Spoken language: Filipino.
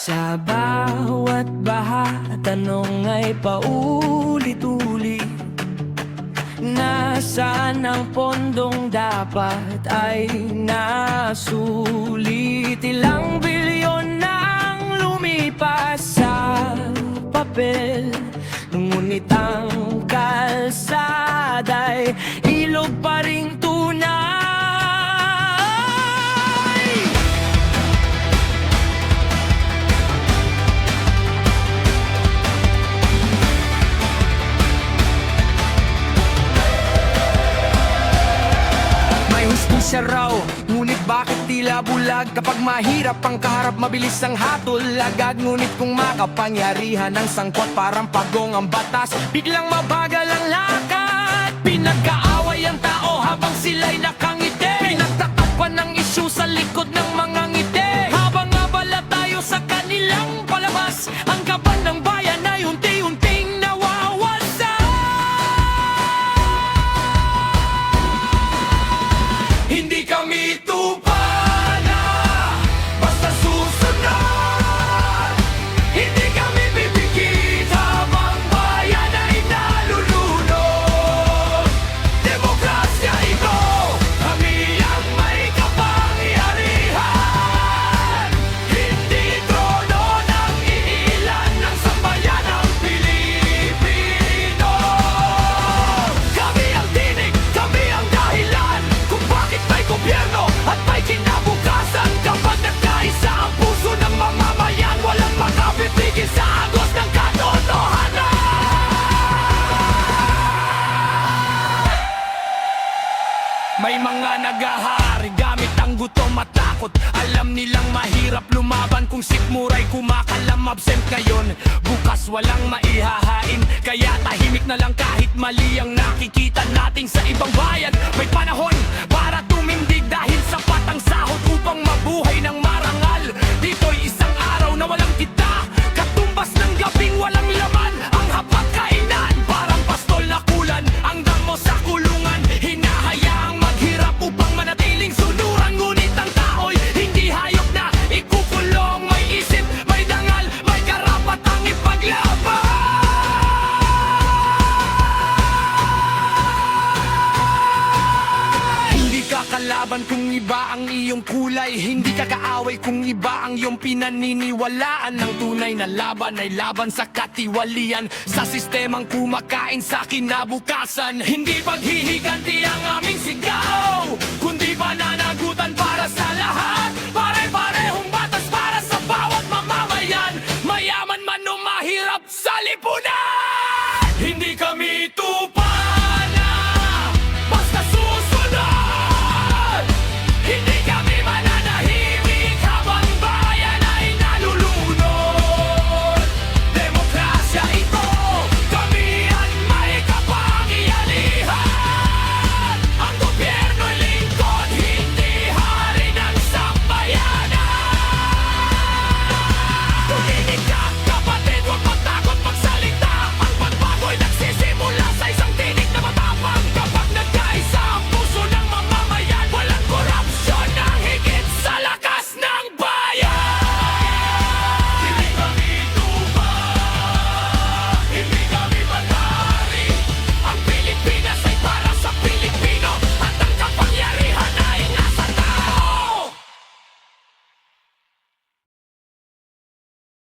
Sa bawat baha, tanong ay paulit-ulit. Nasaan ang pondong dapat ay nasulit? Ilang bilyon nang lumipas sa papel, ngunit ang kalsada'y ilog pa ring tunay. Siya raw, ngunit bakit tila bulag? Kapag mahirap ang kaharap, mabilis ang hatol agad. Ngunit kung makapangyarihan ng sangkot, parang pagong ang batas, biglang mabagal ang lakad. Pinagkaaway ang tao habang sila'y nakangiti, pinagtatakpan ng isyu sa likod ng mga ngiti. Habang abala tayo sa kanilang palabas, ang kaban ng bayan ay unti-unting nawawasak. Hindi kami tupana, basta susunod. Hindi kami bibigit habang bayan ay nalulunod. Demokrasya ito, kami ang may kapangyarihan. Hindi trono ng iilan ng sambayan ng Pilipino. Kami ang tinig, kami ang dahilan kung bakit may gobyerno at may kinabukasan. Kapag nagkaisa ang puso ng mamamayan, walang makapitigil sa agos ng katotohanan. May mga nagahari gamit ang gutom at takot. Alam nilang mahirap lumaban kung sikmuray kumakalam. Absent ngayon, bukas walang maihahain. Kaya tahimik na lang kahit mali ang nakikita natin sa ibang bayan. May panahon para tumindig dahil sapat ang sahod upang mabuhay ng marangal. Dito'y isang araw na walang kita, katumbas ng gabing walang laman. Ang hapag kainan, parang pastol na kulan. Ang damo sa kulungan, hinahayaang maghirap upang manatiling sunuran. Ngunit ang tao'y hindi hayop na ikukulong. May isip, may dangal, may karapatang ipaglaban. Hindi ka kalaban kung iba ang iyong kulay, hindi ka kaaway kung iba ang iyong pinaniniwalaan. Ang tunay na laban ay laban sa katiwalian, sa sistemang kumakain sa kinabukasan. Hindi paghihiganti ang